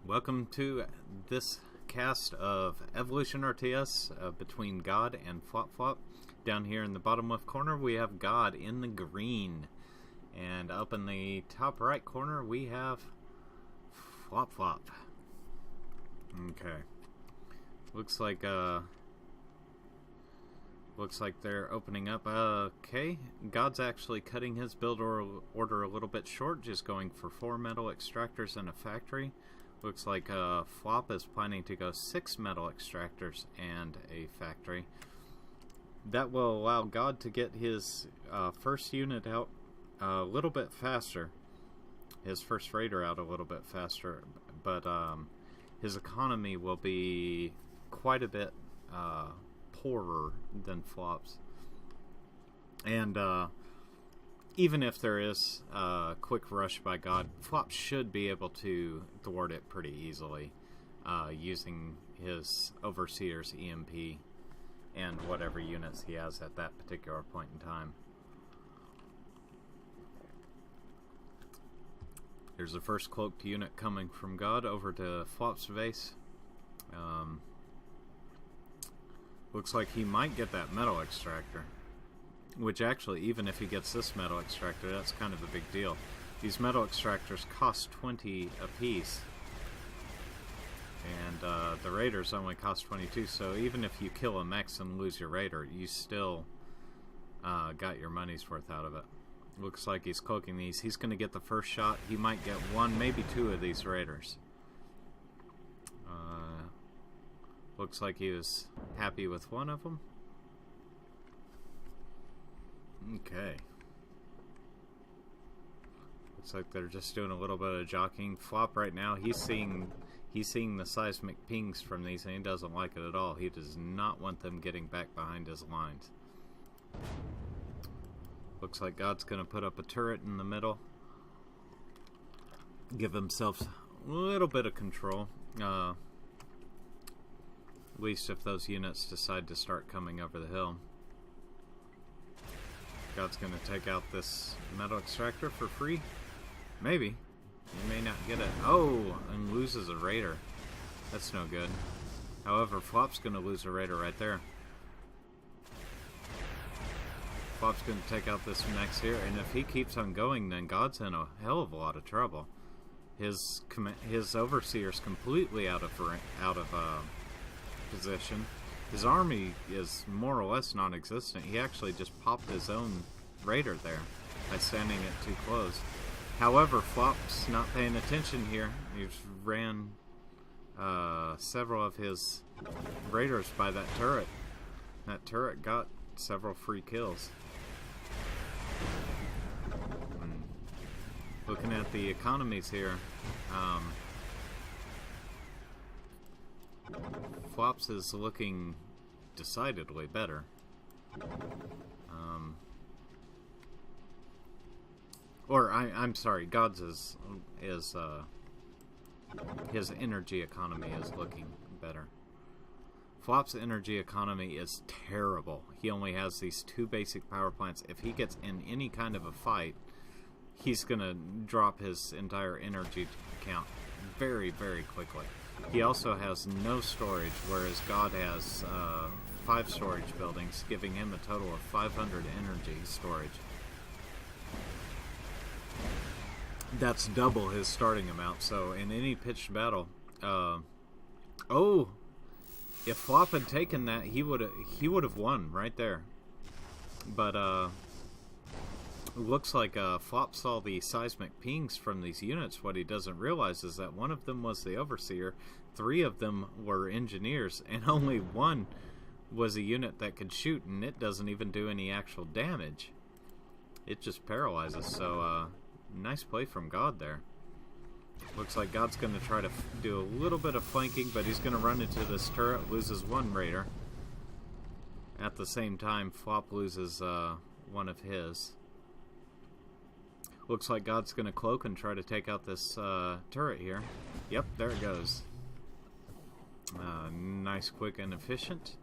Welcome to this cast of Evolution RTS between God and FlopFlop. Down here in the bottom left corner we have God in the green. And up in the top right corner we have FlopFlop. Okay. Looks like they're opening up. Okay, God's actually cutting his build order a little bit short, just going for 4 metal extractors and a factory. Looks like Flop is planning to go 6 metal extractors and a factory. That will allow God to get his first unit out a little bit faster. His first raider out a little bit faster. But his economy will be quite a bit poorer than Flop's. And even if there is a quick rush by God, Flop should be able to thwart it pretty easily using his Overseer's EMP and whatever units he has at that particular point in time. There's the first cloaked unit coming from God over to Flop's base. Looks like he might get that metal extractor. Which actually, even if he gets this metal extractor, that's kind of a big deal. These metal extractors cost 20 apiece. And the raiders only cost 22, so even if you kill a mech and lose your raider, you still got your money's worth out of it. Looks like he's cloaking these. He's going to get the first shot. He might get 1, maybe 2 of these raiders. Looks like he was happy with 1 of them. Okay. Looks like they're just doing a little bit of jockeying. Flop right now, he's seeing the seismic pings from these and he doesn't like it at all. He does not want them getting back behind his lines. Looks like God's gonna put up a turret in the middle. Give himself a little bit of control. At least if those units decide to start coming over the hill. God's going to take out this metal extractor for free. Maybe. He may not get it. Oh, and loses a raider. That's no good. However, Flop's going to lose a raider right there. Flop's going to take out this next here, and if he keeps on going, then God's in a hell of a lot of trouble. His Overseer's completely out of position. His army is more or less non-existent. He actually just popped his own raider there by standing it too close. However, Flop's not paying attention here. He's ran several of his raiders by that turret. That turret got several free kills. Looking at the economies here, Flop's is looking decidedly better. I'm sorry, God's is his energy economy is looking better. Flop's energy economy is terrible. He only has these 2 basic power plants. If he gets in any kind of a fight, he's gonna drop his entire energy count very, very quickly. He also has no storage, whereas God has 5 storage buildings, giving him a total of 500 energy storage. That's double his starting amount, so in any pitched battle... if Flop had taken that, he would have won right there. But, looks like Flop saw the seismic pings from these units. What he doesn't realize is that 1 of them was the Overseer, 3 of them were engineers, and only 1 was a unit that could shoot, and it doesn't even do any actual damage. It just paralyzes, so nice play from God there. Looks like God's going to try to do a little bit of flanking, but he's going to run into this turret, loses 1 raider. At the same time, Flop loses 1 of his. Looks like God's going to cloak and try to take out this turret here. Yep, there it goes. Nice, quick, and efficient.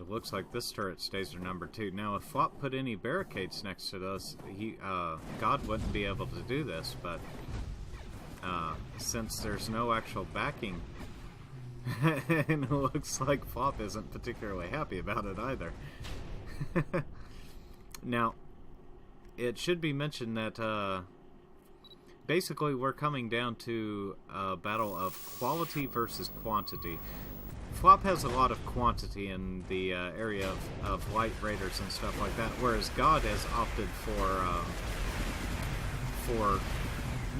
And looks like this turret stays her number 2. Now, if Flop put any barricades next to this, God wouldn't be able to do this, but since there's no actual backing, and it looks like Flop isn't particularly happy about it either. Now, it should be mentioned that basically we're coming down to a battle of quality versus quantity. Flop has a lot of quantity in the area of light raiders and stuff like that, whereas God has opted for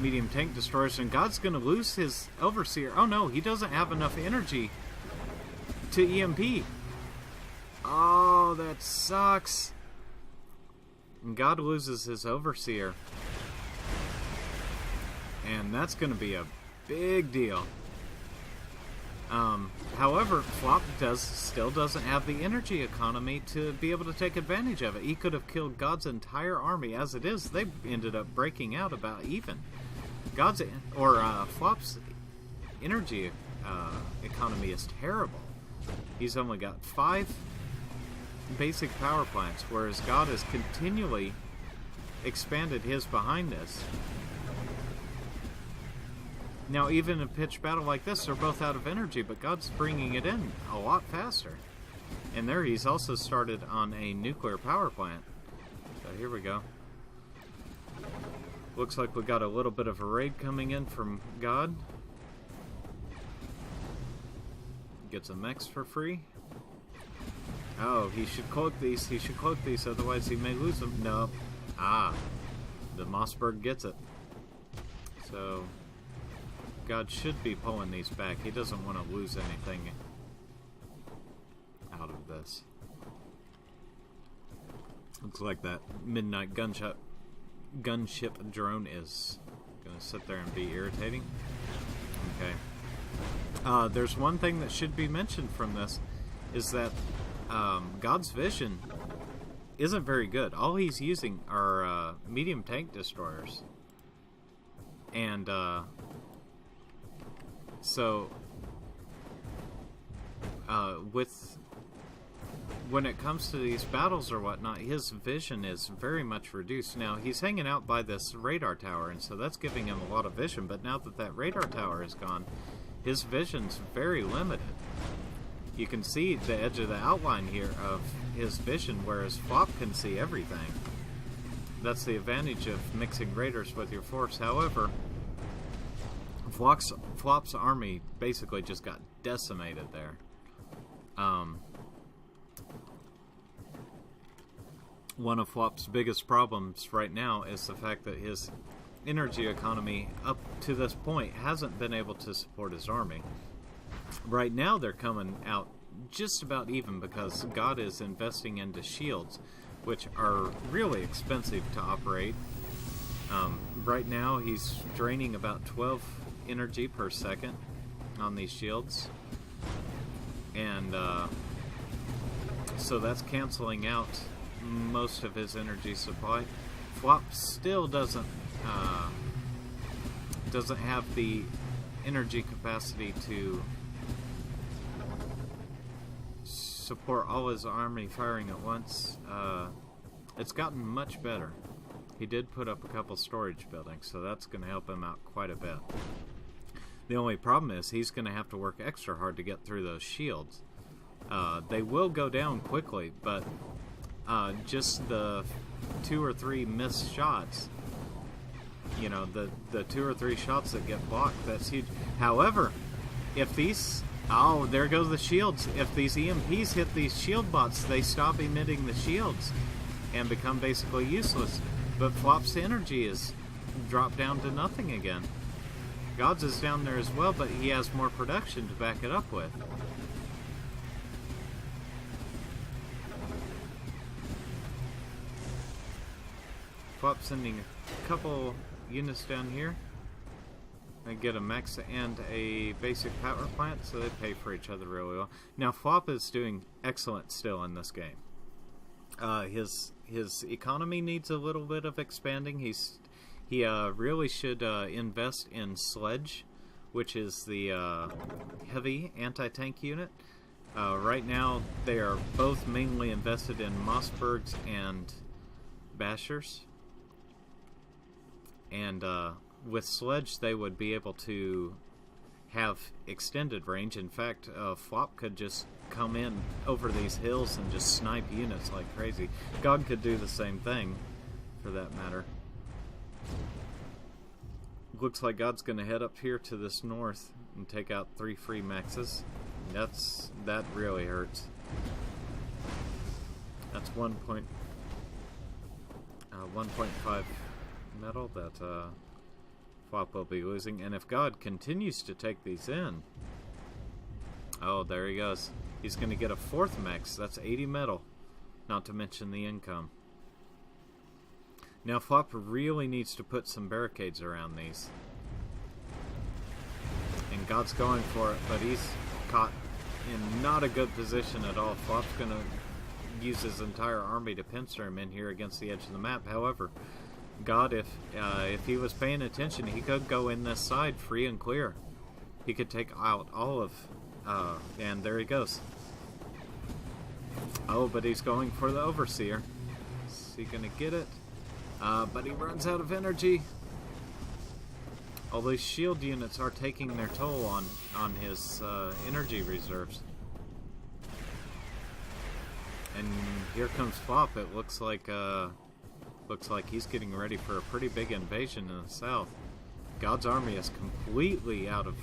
medium tank destroyers, and God's going to lose his Overseer. Oh no, he doesn't have enough energy to EMP. Oh, that sucks. And God loses his Overseer. And that's going to be a big deal. However, Flop still doesn't have the energy economy to be able to take advantage of it. He could have killed God's entire army. As it is, they ended up breaking out about even. Flop's energy economy is terrible. He's only got 5 basic power plants, whereas God has continually expanded his behind us. Now, even in a pitched battle like this, they're both out of energy, but God's bringing it in a lot faster. And there, he's also started on a nuclear power plant. So here we go. Looks like we got a little bit of a raid coming in from God. Gets a mechs for free. Oh, he should cloak these. He should cloak these, otherwise he may lose them. No. Ah. The Mossberg gets it. So God should be pulling these back. He doesn't want to lose anything out of this. Looks like that midnight gunship drone is going to sit there and be irritating. Okay. There's one thing that should be mentioned from this, is that God's vision isn't very good. All he's using are medium tank destroyers. And so when it comes to these battles or whatnot, his vision is very much reduced. Now, he's hanging out by this radar tower, and so that's giving him a lot of vision, but now that that radar tower is gone, his vision's very limited. You can see the edge of the outline here of his vision, whereas Flop can see everything. That's the advantage of mixing raiders with your force. However, Flop's army basically just got decimated there. One of Flop's biggest problems right now is the fact that his energy economy up to this point hasn't been able to support his army. Right now they're coming out just about even because God is investing into shields, which are really expensive to operate. Right now he's draining about 12 energy per second on these shields, and so that's canceling out most of his energy supply. Flop still doesn't have the energy capacity to support all his army firing at once. It's gotten much better. He did put up a couple storage buildings, so that's going to help him out quite a bit. The only problem is he's going to have to work extra hard to get through those shields. They will go down quickly, but just the 2 or 3 missed shots, you know, the 2 or 3 shots that get blocked, that's huge. However, if these... Oh, there goes the shields. If these EMPs hit these shield bots, they stop emitting the shields and become basically useless. But Flop's energy is dropped down to nothing again. God's is down there as well, but he has more production to back it up with. Flop sending a couple units down here. I get a mechs and a basic power plant, so they pay for each other really well. Now, Flop is doing excellent still in this game. His economy needs a little bit of expanding. He really should invest in Sledge, which is the heavy anti-tank unit. Right now, they are both mainly invested in Mossbergs and Bashers. And with Sledge, they would be able to have extended range. In fact, Flop could just come in over these hills and just snipe units like crazy. God could do the same thing, for that matter. Looks like God's going to head up here to this north and take out 3 free maxes. That really hurts. That's 1.5 metal that Flop will be losing. And if God continues to take these in, oh, there he goes. He's going to get a 4th max. That's 80 metal, not to mention the income. Now Flop really needs to put some barricades around these. And God's going for it, but he's caught in not a good position at all. Flop's going to use his entire army to pincer him in here against the edge of the map. However, God, if he was paying attention, he could go in this side free and clear. He could take out all of... and there he goes. Oh, but he's going for the Overseer. Is he going to get it? But he runs out of energy. All these shield units are taking their toll on his energy reserves. And here comes Flop. It looks like he's getting ready for a pretty big invasion in the south. God's army is completely out of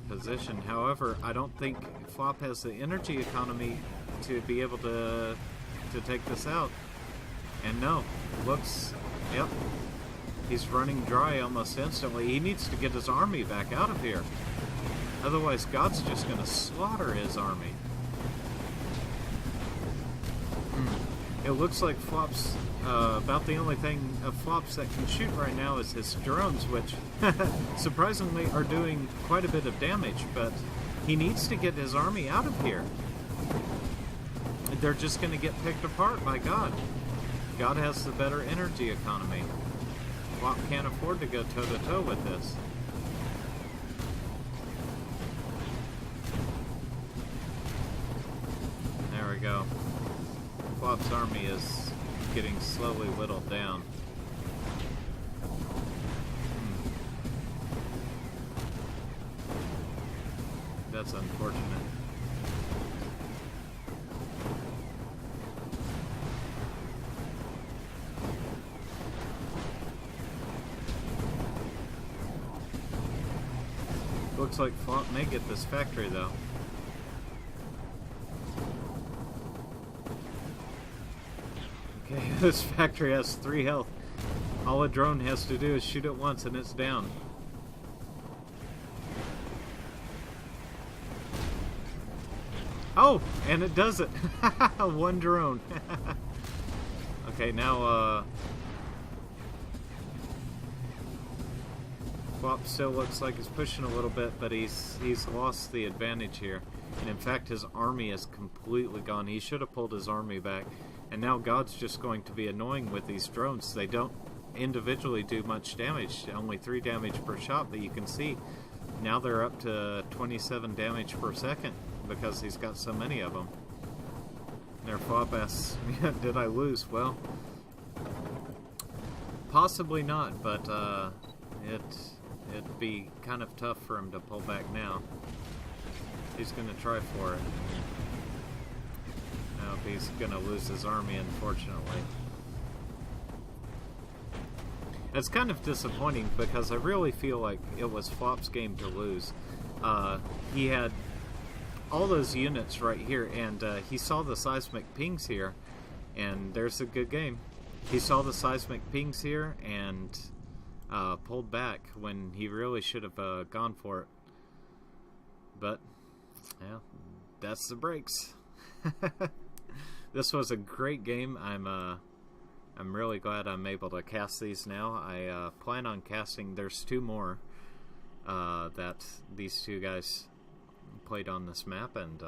position. However, I don't think Flop has the energy economy to be able to take this out. And no, looks, yep, he's running dry almost instantly. He needs to get his army back out of here. Otherwise, God's just going to slaughter his army. It looks like Flop's, about the only thing of Flop's that can shoot right now is his drones, which surprisingly are doing quite a bit of damage, but he needs to get his army out of here. They're just going to get picked apart by God. God has the better energy economy. Flop can't afford to go toe-to-toe with this. There we go. Flop's army is getting slowly whittled down. That's unfortunate. Looks like Flop may get this factory, though. Okay, this factory has 3 health. All a drone has to do is shoot it once and it's down. Oh, and it does it. 1 drone. Okay, now Flop still looks like he's pushing a little bit, but he's lost the advantage here. And in fact, his army is completely gone. He should have pulled his army back. And now God's just going to be annoying with these drones. They don't individually do much damage. Only 3 damage per shot, but you can see now they're up to 27 damage per second because he's got so many of them. Their Flop asks, did I lose? Well, possibly not, but it'd be kind of tough for him to pull back now. He's going to try for it. Now he's going to lose his army, unfortunately. It's kind of disappointing because I really feel like it was Flop's game to lose. He had all those units right here, and he saw the seismic pings here, and there's a good game. He saw the seismic pings here and pulled back when he really should have gone for it. But yeah, that's the breaks. This was a great game. I'm really glad I'm able to cast these now. I plan on casting. There's 2 more that these 2 guys played on this map, and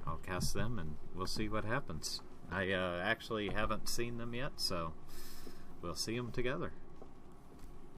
I'll cast them and we'll see what happens. I actually haven't seen them yet, so we'll see them together.